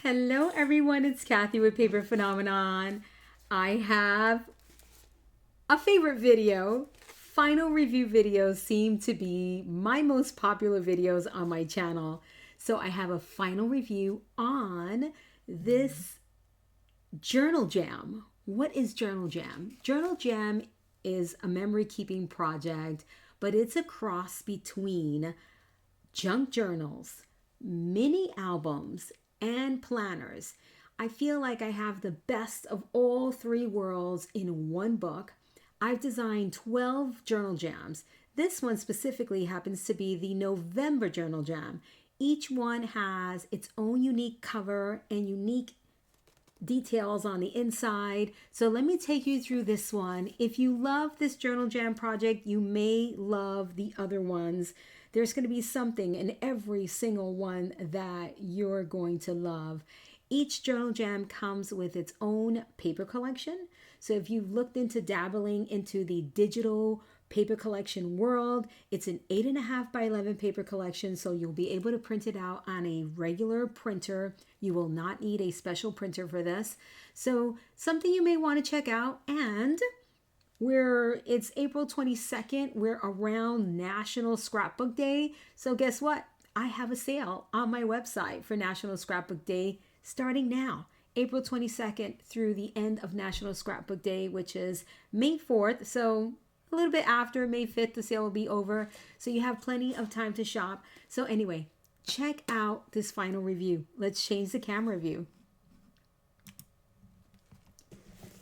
Hello everyone, it's Kathy with Paper Phenomenon. I have a favorite video. Final review videos seem to be my most popular videos on my channel. So I have a final review on this journal jam. What is journal jam? Journal jam is a memory keeping project, but it's a cross between junk journals, mini albums, and planners. I feel like I have the best of all three worlds in one book. I've designed 12 journal jams. This one specifically happens to be the November journal jam. Each one has its own unique cover and unique details on the inside. So let me take you through this one. If you love this journal jam project, you may love the other ones. There's going to be something in every single one that you're going to love. Each journal jam comes with its own paper collection. So if you've looked into dabbling into the digital paper collection world, it's an 8.5 by 11 paper collection, so you'll be able to print it out on a regular printer. You will not need a special printer for this. So something you may want to check out. And it's April 22nd. We're around National Scrapbook Day. So guess what? I have a sale on my website for National Scrapbook Day starting now. April 22nd through the end of National Scrapbook Day, which is May 4th. So a little bit after May 5th, the sale will be over. So you have plenty of time to shop. So anyway, check out this final review. Let's change the camera view.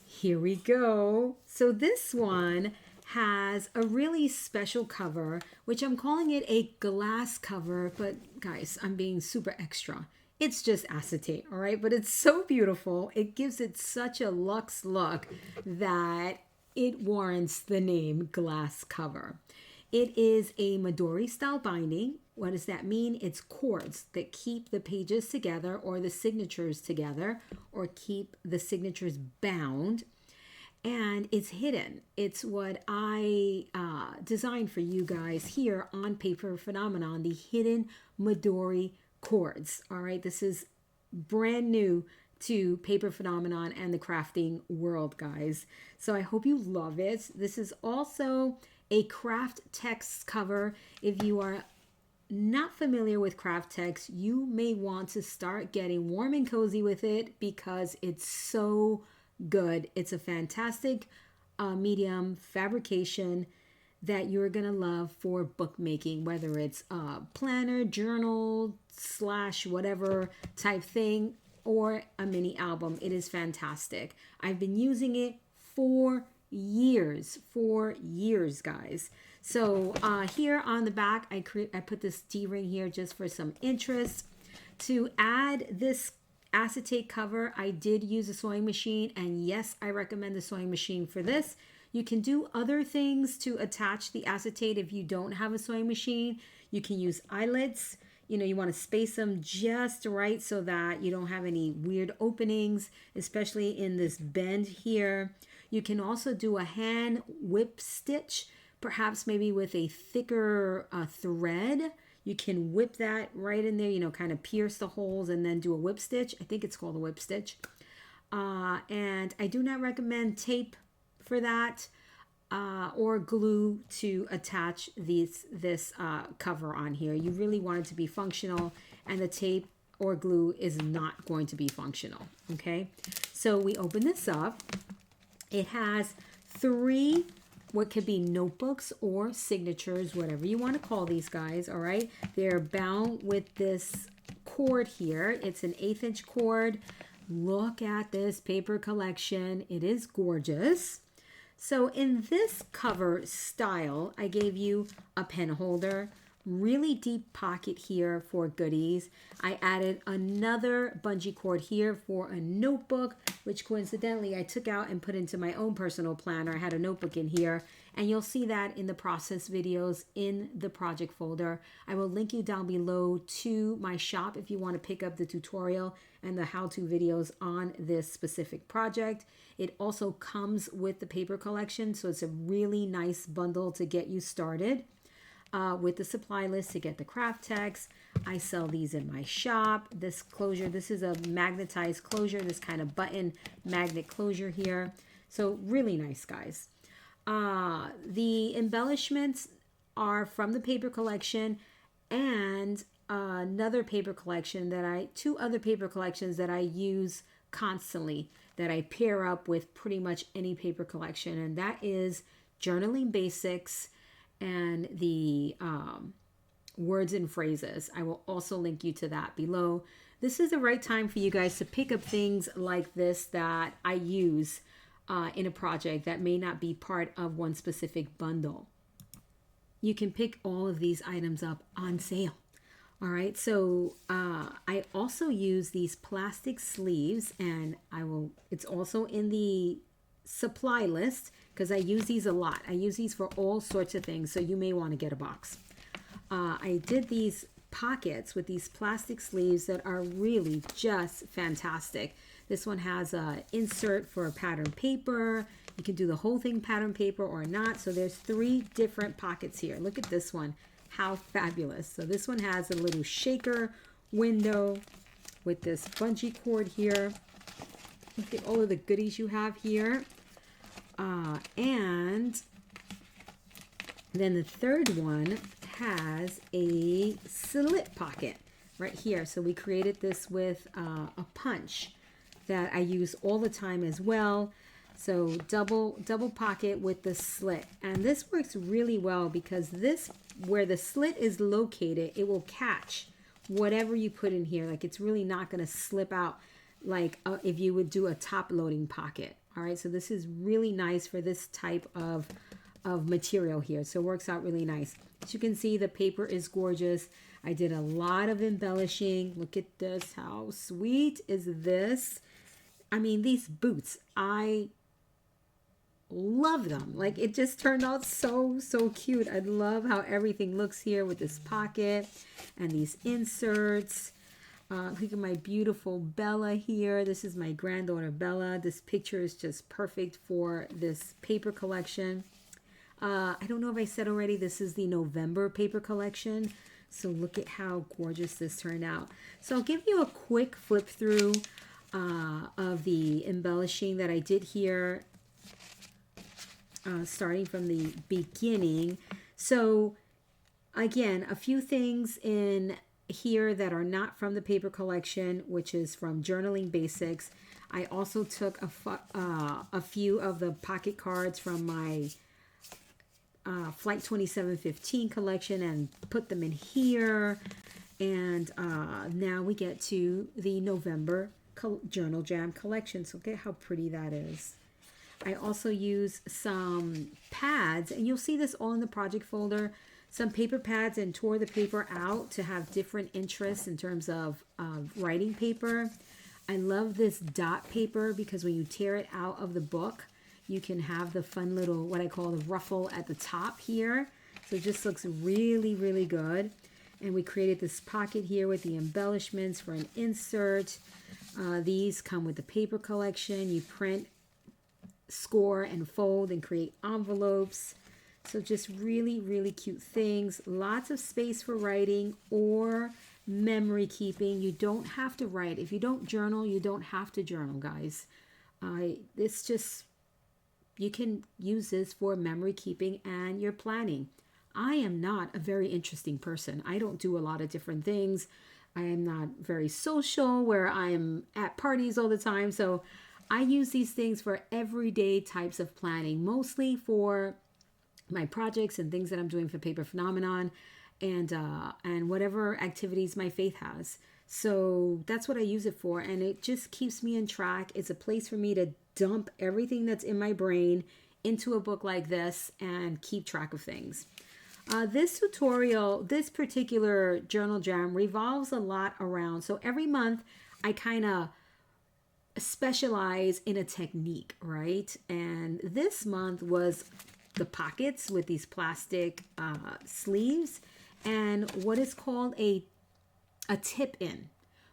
Here we go. So this one has a really special cover, which I'm calling it a glass cover, but guys, I'm being super extra. It's just acetate, all right? But it's so beautiful. It gives it such a luxe look that it warrants the name glass cover. It is a Midori style binding. What does that mean? It's cords that keep the pages together or the signatures together or keep the signatures bound. And it's hidden. It's what I designed for you guys here on Paper Phenomenon, the hidden Midori cords. All right, this is brand new to Paper Phenomenon and the crafting world, guys. So I hope you love it. This is also a Kraft Tex cover. If you are not familiar with Kraft Tex, you may want to start getting warm and cozy with it because it's so good. It's a fantastic medium fabrication that you're going to love for bookmaking, whether it's a planner, journal, / whatever type thing, or a mini album. It is fantastic. I've been using it for years, guys. So here on the back, I put this D-ring here just for some interest. To add this acetate cover, I did use a sewing machine, and yes, I recommend the sewing machine for this. You can do other things to attach the acetate if you don't have a sewing machine. You can use eyelets. You want to space them just right so that you don't have any weird openings, especially in this bend here. You can also do a hand whip stitch, perhaps maybe with a thicker thread. You can whip that right in there, kind of pierce the holes and then do a whip stitch. I think it's called a whip stitch. And I do not recommend tape for that or glue to attach this cover on here. You really want it to be functional, and the tape or glue is not going to be functional, okay? So we open this up. It has 3 what could be notebooks or signatures, whatever you want to call these guys, all right? They're bound with this cord here. It's an 1/8 inch cord. Look at this paper collection. It is gorgeous. So in this cover style, I gave you a pen holder, really deep pocket here for goodies. I added another bungee cord here for a notebook, which coincidentally I took out and put into my own personal planner. I had a notebook in here, and you'll see that in the process videos in the project folder. I will link you down below to my shop if you want to pick up the tutorial and the how-to videos on this specific project. It also comes with the paper collection, so it's a really nice bundle to get you started. with the supply list to get the Kraft Tex. I sell these in my shop. This closure, this is a magnetized closure, this kind of button magnet closure here. So really nice, guys. The embellishments are from the paper collection and another paper collection two other paper collections that I use constantly that I pair up with pretty much any paper collection, and that is Journaling Basics and the Words and Phrases. I will also link you to that below. This is the right time for you guys to pick up things like this that I use in a project that may not be part of one specific bundle. You can pick all of these items up on sale. All right, so I also use these plastic sleeves, and it's also in the supply list because I use these a lot. I use these for all sorts of things, so you may want to get a box. I did these pockets with these plastic sleeves that are really just fantastic. This one has an insert for pattern paper. You can do the whole thing pattern paper or not. So there's 3 different pockets here. Look at this one. How fabulous. So this one has a little shaker window with this bungee cord here. Look at all of the goodies you have here. And then the third one has a slip pocket right here. So we created this with a punch that I use all the time as well. So double pocket with the slit. And this works really well because this, where the slit is located, it will catch whatever you put in here. Like it's really not going to slip out like if you would do a top loading pocket. All right, so this is really nice for this type of material here. So it works out really nice. As you can see, the paper is gorgeous. I did a lot of embellishing. Look at this. How sweet is this? I mean, these boots, I love them. Like it just turned out so cute. I love how everything looks here with this pocket and these inserts. Look at my beautiful Bella here. This is my granddaughter Bella. This picture is just perfect for this paper collection. I don't know if I said already, this is the November paper collection. So look at how gorgeous this turned out. So I'll give you a quick flip through of the embellishing that I did here, starting from the beginning. So again, a few things in here that are not from the paper collection, which is from Journaling Basics. I also took a few of the pocket cards from my Flight 2715 collection and put them in here. And now we get to the November Journal Jam collection. So look at how pretty that is. I also use some pads, and you'll see this all in the project folder. Some paper pads, and tore the paper out to have different interests in terms of writing paper. I love this dot paper because when you tear it out of the book, you can have the fun little, what I call the ruffle at the top here. So it just looks really good. And we created this pocket here with the embellishments for an insert. These come with the paper collection. You print, score, and fold and create envelopes. So just really cute things. Lots of space for writing or memory keeping. You don't have to write. If you don't journal, you don't have to journal, guys. It's just, you can use this for memory keeping and your planning. I am not a very interesting person. I don't do a lot of different things. I am not very social where I'm at parties all the time. So I use these things for everyday types of planning, mostly for my projects and things that I'm doing for Paper Phenomenon and whatever activities my faith has. So that's what I use it for, and it just keeps me in track. It's a place for me to dump everything that's in my brain into a book like this and keep track of things. This tutorial, this particular journal jam revolves a lot around, so every month I kind of specialize in a technique, right? And this month was the pockets with these plastic sleeves and what is called a tip in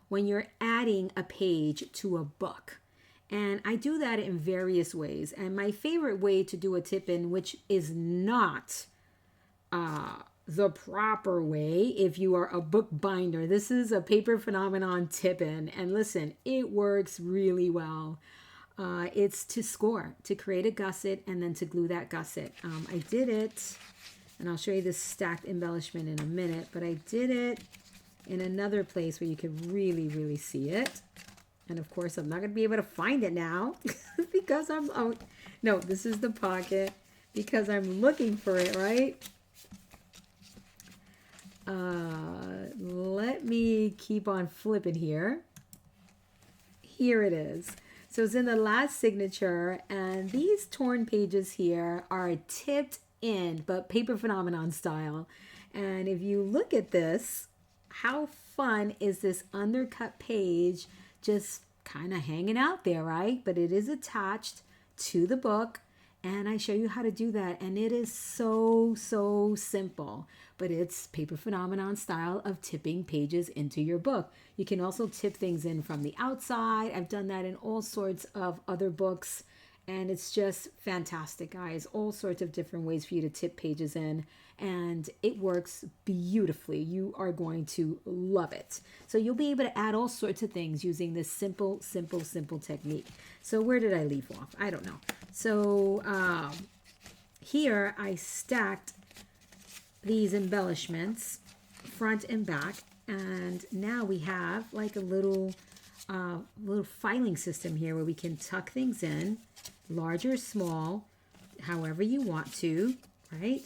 when you're adding a page to a book. And I do that in various ways. And my favorite way to do a tip in, which is not the proper way if you are a book binder. This is a paper phenomenon tip-in, and listen, it works really well. It's to score, to create a gusset and then to glue that gusset. I did it, and I'll show you this stacked embellishment in a minute, but I did it in another place where you can really see it. And of course, I'm not going to be able to find it now because no, this is the pocket because I'm looking for it, right? Let me keep on flipping here. Here it is. So it's in the last signature, and these torn pages here are tipped in, but paper phenomenon style. And if you look at this, how fun is this undercut page just kind of hanging out there, right? But it is attached to the book, and I show you how to do that, and it is so simple, but it's paper phenomenon style of tipping pages into your book. You can also tip things in from the outside. I've done that in all sorts of other books, and it's just fantastic, guys. All sorts of different ways for you to tip pages in, and it works beautifully. You are going to love it. So you'll be able to add all sorts of things using this simple technique. So where did I leave off? I don't know. So here I stacked these embellishments front and back, and now we have like a little filing system here where we can tuck things in, large or small, however you want to, right?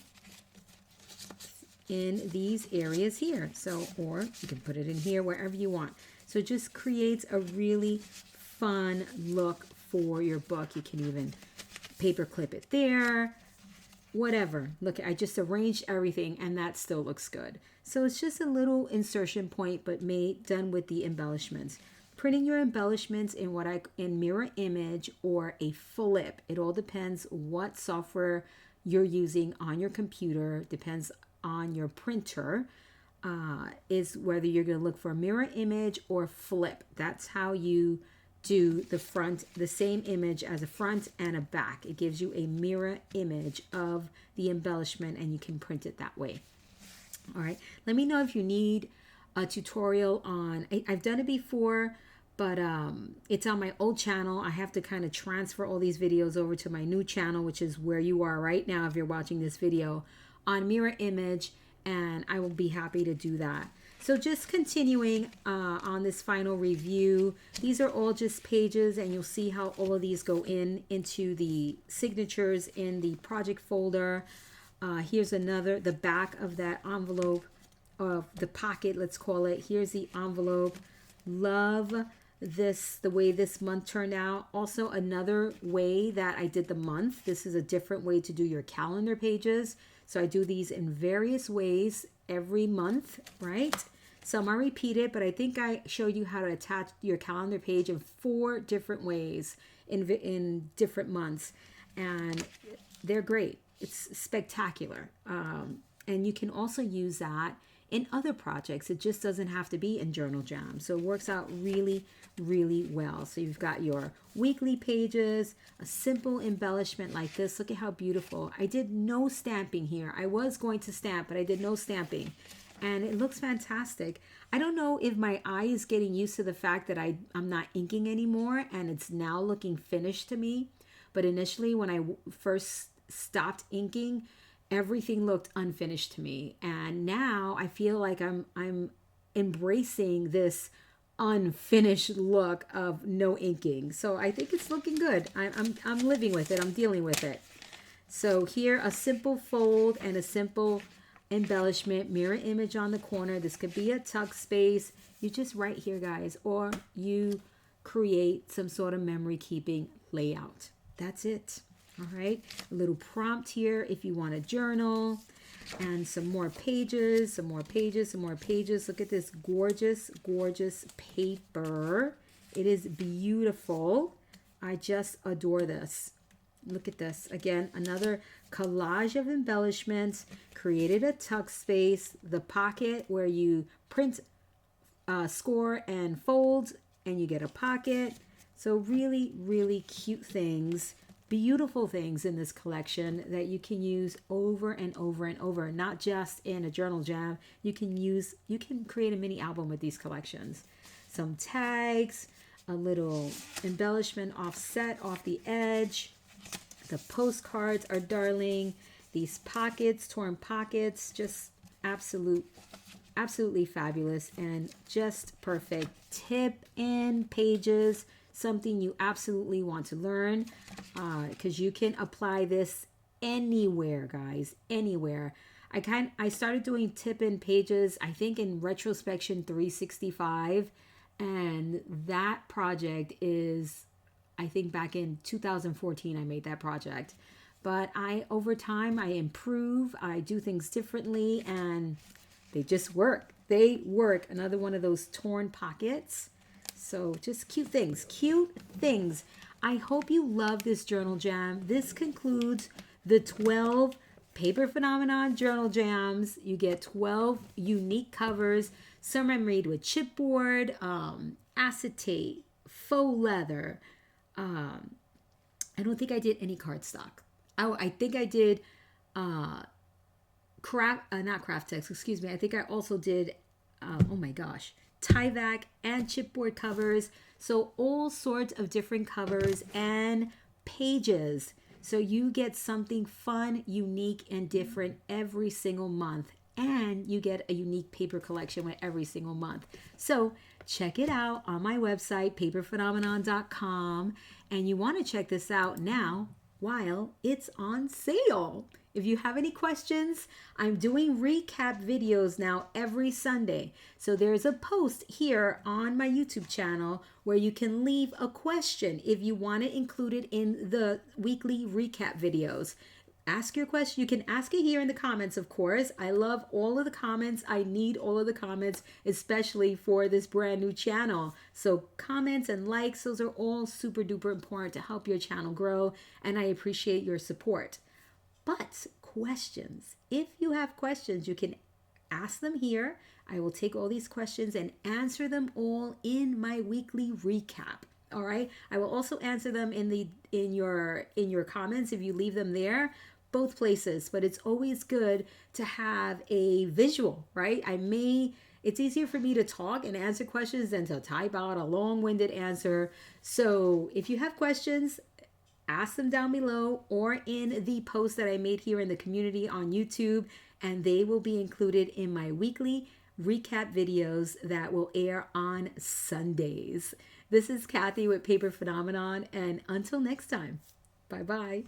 In these areas here. So, or you can put it in here wherever you want. So it just creates a really fun look for your book. You can even paper clip it there, whatever. Look, I just arranged everything and that still looks good. So it's just a little insertion point, but done with the embellishments. Printing your embellishments in mirror image or a flip. It all depends what software you're using on your computer, depends on your printer, is whether you're going to look for a mirror image or flip. That's how you do the front, the same image as a front and a back. It gives you a mirror image of the embellishment and you can print it that way. All right, let me know if you need a tutorial on, I've done it before, but it's on my old channel. I have to kind of transfer all these videos over to my new channel, which is where you are right now if you're watching this video, on mirror image, and I will be happy to do that. So just continuing on this final review, these are all just pages, and you'll see how all of these go into the signatures in the project folder. Here's the back of that envelope, of the pocket, let's call it. Here's the envelope. Love this, the way this month turned out. Also another way that I did the month. This is a different way to do your calendar pages. So I do these in various ways every month, right? Some are repeated, but I think I showed you how to attach your calendar page in 4 different ways in different months. And they're great. It's spectacular. And you can also use that in other projects. It just doesn't have to be in Journal Jam. So it works out really well. So you've got your weekly pages, a simple embellishment like this. Look at how beautiful. I did no stamping here. I was going to stamp, but I did no stamping. And it looks fantastic. I don't know if my eye is getting used to the fact that I'm not inking anymore and it's now looking finished to me. But initially when I first stopped inking, everything looked unfinished to me. And now I feel like I'm embracing this unfinished look of no inking. So I think it's looking good. I'm living with it. I'm dealing with it. So here, a simple fold and a simple embellishment, mirror image on the corner. This could be a tuck space. You just write here, guys, or you create some sort of memory keeping layout. That's it. All right, a little prompt here if you want to journal, and some more pages, some more pages, some more pages. Look at this gorgeous paper. It is beautiful. I just adore this. Look at this. Again, another collage of embellishments. Created a tuck space, the pocket where you print, score, and fold, and you get a pocket. So really cute things. beautiful things in this collection that you can use over and over and over, not just in a journal jam. You can create a mini album with these collections. Some tags, a little embellishment offset off the edge. The postcards are darling. These pockets, torn pockets, just absolutely fabulous and just perfect. Tip in pages, something you absolutely want to learn, because you can apply this anywhere, guys, anywhere. I started doing tip in pages, I think in Retrospection 365, and that project is, I think back in 2014 I made that project. But over time I improve, I do things differently, and they just work. They work. Another one of those torn pockets. So just cute things. Cute things. I hope you love this journal jam. This concludes the 12 Paper Phenomenon journal jams. You get 12 unique covers. Some are made with chipboard, acetate, faux leather. I don't think I did any cardstock. Oh, I think I did not Kraft Tex, excuse me. I think I also did, oh my gosh, Tyvek and chipboard covers. So all sorts of different covers and pages. So you get something fun, unique, and different every single month. And you get a unique paper collection with every single month. So check it out on my website, paperphenomenon.com. And you want to check this out now while it's on sale. If you have any questions, I'm doing recap videos now every Sunday. So there's a post here on my YouTube channel where you can leave a question if you want to include it in the weekly recap videos. Ask your question. You can ask it here in the comments, of course. I love all of the comments. I need all of the comments, especially for this brand new channel. So comments and likes, those are all super duper important to help your channel grow, and I appreciate your support. But questions, if you have questions, you can ask them here. I will take all these questions and answer them all in my weekly recap. All right. I will also answer them in your comments if you leave them there, both places. But it's always good to have a visual, right? It's easier for me to talk and answer questions than to type out a long-winded answer. So if you have questions, ask them down below or in the post that I made here in the community on YouTube, and they will be included in my weekly recap videos that will air on Sundays. This is Kathy with Paper Phenomenon, and until next time, bye-bye.